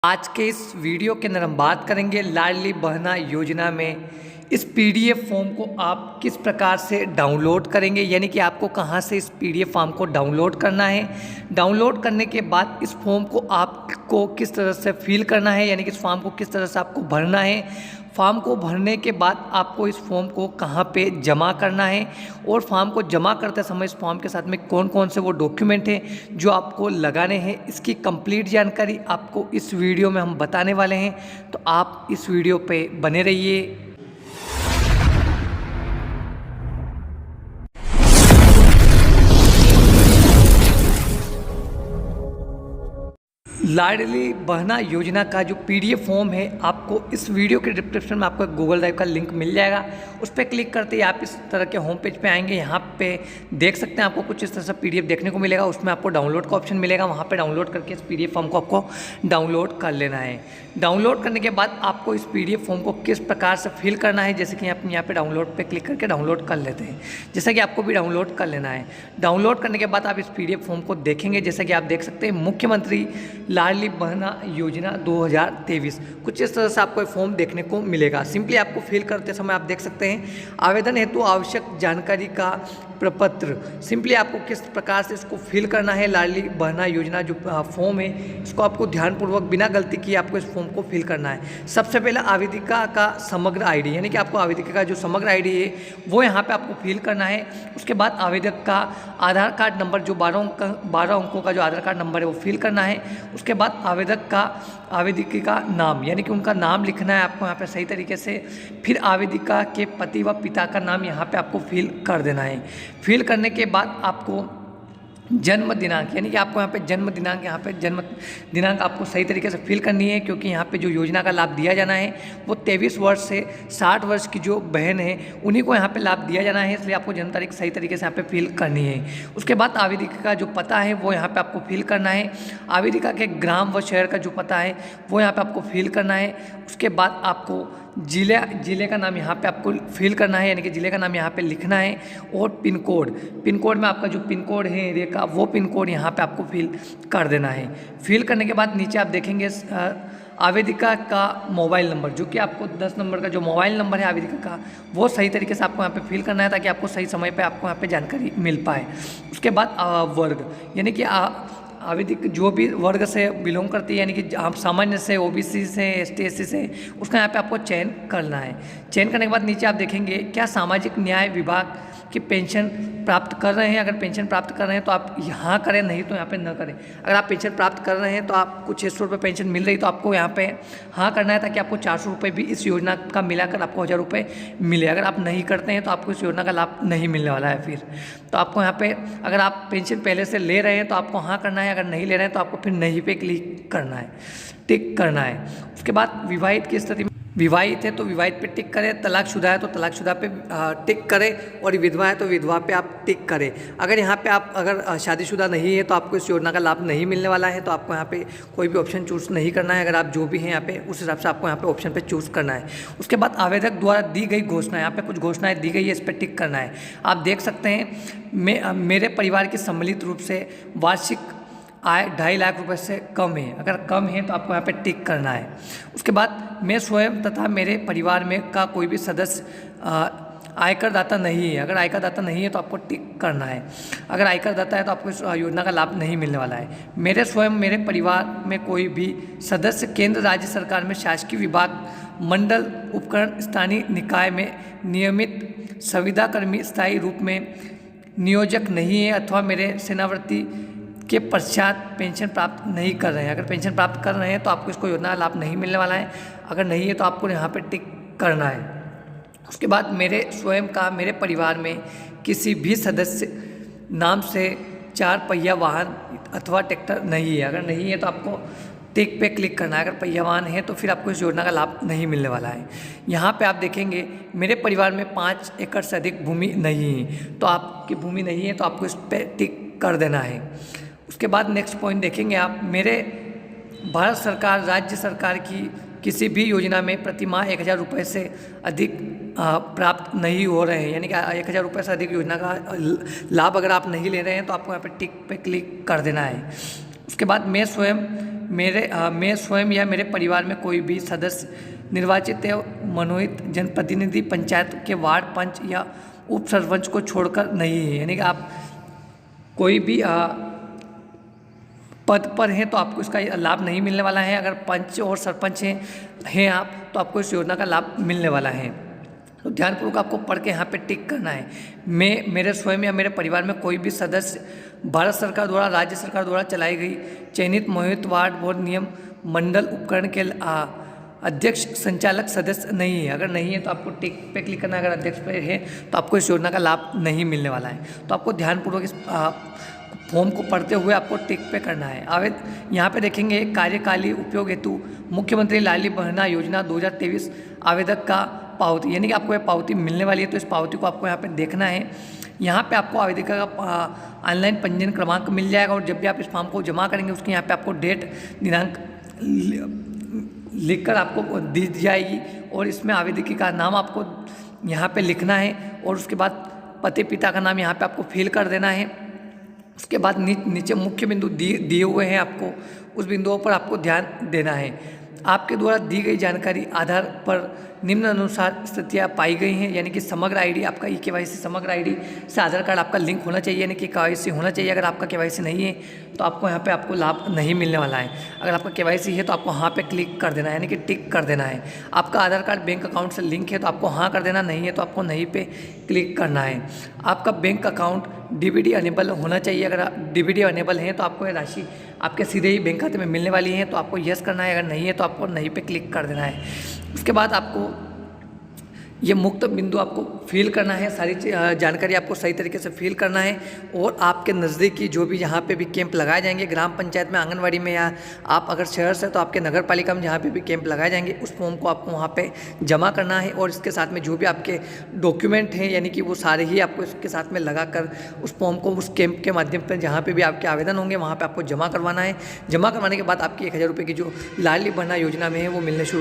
आज के इस वीडियो के अंदर हम बात करेंगे लाडली बहना योजना में इस पीडीएफ फॉर्म को आप किस प्रकार से डाउनलोड करेंगे, यानी कि आपको कहां से इस पीडीएफ फॉर्म को डाउनलोड करना है। डाउनलोड करने के बाद इस फॉर्म को आपको किस तरह से फिल करना है, यानी कि इस फॉर्म को किस तरह से आपको भरना है। फॉर्म को भरने के बाद आपको इस फॉर्म को कहाँ पे जमा करना है और फॉर्म को जमा करते समय इस फॉर्म के साथ में कौन कौन से वो डॉक्यूमेंट हैं जो आपको लगाने हैं, इसकी कंप्लीट जानकारी आपको इस वीडियो में हम बताने वाले हैं। तो आप इस वीडियो पे बने रहिए। लाडली बहना योजना का जो पीडीएफ फॉर्म है, आपको इस वीडियो के डिस्क्रिप्शन में आपको एक गूगल ड्राइव का लिंक मिल जाएगा। उस पर क्लिक करते ही आप इस तरह के होम पेज पे आएंगे। यहाँ पे देख सकते हैं आपको कुछ इस तरह से पीडीएफ देखने को मिलेगा। उसमें आपको डाउनलोड का ऑप्शन मिलेगा। वहाँ पे डाउनलोड करके इस पीडीएफ फॉर्म को आपको डाउनलोड कर लेना है। डाउनलोड करने के बाद आपको इस पीडीएफ फॉर्म को किस प्रकार से फिल करना है, जैसे कि आप यहाँ पे डाउनलोड पे क्लिक करके डाउनलोड कर लेते हैं, जैसा कि आपको भी डाउनलोड कर लेना है। डाउनलोड करने के बाद आप इस पीडीएफ फॉर्म को देखेंगे। जैसा कि आप देख सकते हैं, मुख्यमंत्री लाडली बहना योजना 2023, कुछ इस तरह से आपको फॉर्म देखने को मिलेगा। सिंपली आपको फिल करते समय आप देख सकते हैं, आवेदन हेतु आवश्यक जानकारी का प्रपत्र। सिंपली आपको किस प्रकार से इसको फिल करना है। लाडली बहना योजना जो फॉर्म है, इसको आपको ध्यानपूर्वक बिना गलती किए आपको इस फॉर्म को फिल करना है। सबसे पहले आवेदिका का समग्र आईडी, यानी कि आपको आवेदिका का जो समग्र आईडी है वो यहाँ पे आपको फिल करना है। उसके बाद आवेदक का आधार कार्ड नंबर, जो 12 अंकों का जो आधार कार्ड नंबर है वो फिल करना है। उसके बाद आवेदक का आवेदिका का नाम, यानी कि उनका नाम लिखना है आपको यहाँ पे सही तरीके से। फिर आवेदिका के पति व पिता का नाम यहाँ पे आपको फिल कर देना है। फिल करने के बाद आपको जन्म दिनांक, यानी कि आपको यहाँ पे जन्म दिनांक, यहाँ पे जन्म दिनांक आपको सही तरीके से फिल करनी है, क्योंकि यहाँ पे जो योजना का लाभ दिया जाना है वो 23 वर्ष से 60 वर्ष की जो बहन है उन्हीं को यहाँ पे लाभ दिया जाना है, इसलिए आपको जन्म तारीख सही तरीके से यहाँ पे फिल करनी है। उसके बाद आवेदिका का जो पता है वो यहाँ पे आपको फिल करना है। आवेदिका के ग्राम व शहर का जो पता है वो यहाँ पे आपको फिल करना है। उसके बाद आपको जिले का नाम यहाँ पे आपको फिल करना है, यानी कि जिले का नाम यहाँ पे लिखना है। और पिन कोड में आपका जो पिन कोड है एरिया का, वो पिन कोड यहाँ पे आपको फिल कर देना है। फिल करने के बाद नीचे आप देखेंगे आवेदिका का मोबाइल नंबर, जो कि आपको 10 नंबर का जो मोबाइल नंबर है आवेदिका का, वो सही तरीके से आपको यहाँ पे फिल करना है, ताकि आपको सही समय पे आपको यहाँ पे जानकारी मिल पाए। उसके बाद वर्ग, यानी कि आवेदिक जो भी वर्ग से बिलोंग करती है, यानी कि आप सामान्य से, ओबीसी से, एसटी एससी से, उसका यहाँ पे आपको चयन करना है। चयन करने के बाद नीचे आप देखेंगे क्या सामाजिक न्याय विभाग की पेंशन प्राप्त कर रहे हैं। अगर पेंशन प्राप्त कर रहे हैं तो आप यहाँ करें, नहीं तो यहाँ पे न करें। अगर आप पेंशन प्राप्त कर रहे हैं तो आपको 600 रुपये पेंशन मिल रही, तो आपको यहाँ पे हाँ करना है, ताकि आपको 400 रुपये भी इस योजना का मिलाकर आपको 1000 रुपये मिले। अगर आप नहीं करते हैं तो आपको इस योजना का लाभ नहीं मिलने वाला है। फिर तो आपको यहाँ पे, अगर आप पेंशन पहले से ले रहे हैं तो आपको हाँ करना है, अगर नहीं ले रहे हैं तो आपको फिर नहीं पे क्लिक करना है, टिक करना है। उसके बाद विवाहित की स्थिति में, विवाहित है तो विवाहित पे टिक करें, तलाकशुदा है तो तलाकशुदा पे टिक करें, और विधवा है तो विधवा पे आप टिक करें। अगर यहाँ पे आप अगर शादीशुदा नहीं है तो आपको इस योजना का लाभ नहीं मिलने वाला है, तो आपको यहाँ पे कोई भी ऑप्शन चूज़ नहीं करना है। अगर आप जो भी हैं यहाँ पे, उस हिसाब से आपको यहाँ पे ऑप्शन पे चूज़ करना है। उसके बाद आवेदक द्वारा दी गई घोषणा, यहाँ पे कुछ घोषणाएँ दी गई है, इस पर टिक करना है। आप देख सकते हैं, मेरे परिवार की सम्मिलित रूप से वार्षिक आय 2.5 लाख रुपए से कम है। अगर कम है तो आपको यहाँ पे टिक करना है। उसके बाद मैं स्वयं तथा मेरे परिवार में का कोई भी सदस्य आयकर दाता नहीं है। अगर आयकर दाता नहीं है तो आपको टिक करना है। अगर आयकर दाता है तो आपको इस योजना का लाभ नहीं मिलने वाला है। मेरे परिवार में कोई भी सदस्य केंद्र राज्य सरकार में शासकीय विभाग, मंडल, उपकरण, स्थानीय निकाय में नियमित संविदाकर्मी स्थायी रूप में नियोजक नहीं है, अथवा मेरे सेवानिवृत्ति के पश्चात पेंशन प्राप्त नहीं कर रहे हैं। अगर पेंशन प्राप्त कर रहे हैं तो आपको इसको योजना लाभ नहीं मिलने वाला है। अगर नहीं है तो आपको यहाँ पे टिक करना है। उसके बाद मेरे स्वयं का, मेरे परिवार में किसी भी सदस्य नाम से 4 पहिया वाहन अथवा ट्रैक्टर नहीं है। अगर नहीं है तो आपको टिक पे क्लिक करना है। अगर पहिया वाहन है तो फिर आपको इस योजना का लाभ नहीं मिलने वाला है। यहाँ पे आप देखेंगे मेरे परिवार में 5 एकड़ से अधिक भूमि नहीं है, तो आपकी भूमि नहीं है तो आपको इस पर टिक कर देना है। उसके बाद नेक्स्ट पॉइंट देखेंगे आप, मेरे भारत सरकार, राज्य सरकार की किसी भी योजना में प्रतिमाह 1000 रुपये से अधिक प्राप्त नहीं हो रहे हैं, यानी कि 1000 रुपये से अधिक योजना का लाभ अगर आप नहीं ले रहे हैं तो आपको यहाँ पे टिक पे क्लिक कर देना है। उसके बाद मैं स्वयं मैं स्वयं या मेरे परिवार में कोई भी सदस्य निर्वाचित या मनोनीत जनप्रतिनिधि पंचायत के वार्ड पंच या उप सरपंच को छोड़कर नहीं है। यानी कि आप कोई भी पद पर हैं तो आपको इसका लाभ नहीं मिलने वाला है। अगर पंच और सरपंच हैं आप तो आपको इस योजना का लाभ मिलने वाला है। तो ध्यानपूर्वक आपको पढ़ के यहाँ पे टिक करना है। मैं, मेरे स्वयं या मेरे परिवार में कोई भी सदस्य भारत सरकार द्वारा, राज्य सरकार द्वारा चलाई गई चयनित मनोनीत वार्ड बोर्ड नियम मंडल उपकरण के अध्यक्ष संचालक सदस्य नहीं है। अगर नहीं है तो आपको टिक पे क्लिक करना है। अगर अध्यक्ष पे है तो आपको इस योजना का लाभ नहीं मिलने वाला है। तो आपको ध्यानपूर्वक इस फॉर्म को पढ़ते हुए आपको टिक पे करना है। यहाँ पे देखेंगे कार्यकाली उपयोग हेतु मुख्यमंत्री लाडली बहना योजना 2023 आवेदक का पावती, यानी कि आपको ये पावती मिलने वाली है। तो इस पावती को आपको यहाँ पे देखना है। यहाँ पे आपको आवेदिका का ऑनलाइन पंजीयन क्रमांक मिल जाएगा और जब भी आप इस फॉर्म को जमा करेंगे उसके यहाँ पे आपको डेट दिनांक लिखकर आपको दी जाएगी और इसमें आवेदकी का नाम आपको यहाँ पे लिखना है और उसके बाद पति पिता का नाम यहाँ पे आपको फिल कर देना है। उसके बाद नीचे मुख्य बिंदु दिए हुए हैं, आपको उस बिंदुओं पर आपको ध्यान देना है। आपके द्वारा दी गई जानकारी आधार पर निम्न अनुसार स्थितियाँ पाई गई हैं, यानी कि समग्र आईडी, आपका KYC समग्र आईडी से आधार कार्ड आपका लिंक होना चाहिए, यानी कि KYC होना चाहिए। अगर आपका KYC नहीं है तो आपको यहाँ पे आपको लाभ नहीं मिलने वाला है। अगर आपका KYC है तो आपको हाँ पे क्लिक कर देना है, यानी कि टिक कर देना है। आपका आधार कार्ड बैंक अकाउंट से लिंक है तो आपको हाँ कर देना, नहीं है तो आपको नहीं पे क्लिक करना है। आपका बैंक अकाउंट DBD अनेबल होना चाहिए। अगर DBD अनेबल है तो आपको ये राशि आपके सीधे ही बैंक खाते में मिलने वाली है, तो आपको यस करना है। अगर नहीं है तो आपको नहीं पे क्लिक कर देना है। उसके बाद आपको ये मुक्त बिंदु आपको फिल करना है, सारी जानकारी आपको सही तरीके से फिल करना है। और आपके नज़दीकी जो भी यहाँ पे भी कैंप लगाए जाएंगे, ग्राम पंचायत में, आंगनवाड़ी में, या आप अगर शहर से तो आपके नगर पालिका में जहाँ पे भी कैंप लगाए जाएंगे उस फॉर्म को आपको वहाँ पे जमा करना है। और इसके साथ में जो भी आपके डॉक्यूमेंट हैं, यानी कि वो सारे ही आपको इसके साथ में लगा कर उस फॉर्म को उस कैंप के माध्यम पर जहाँ पर भी आपके आवेदन होंगे वहाँ पर आपको जमा करवाना है। जमा करवाने के बाद आपकी 1000 रुपये की जो लाडली बहना योजना में है वो मिलने शुरू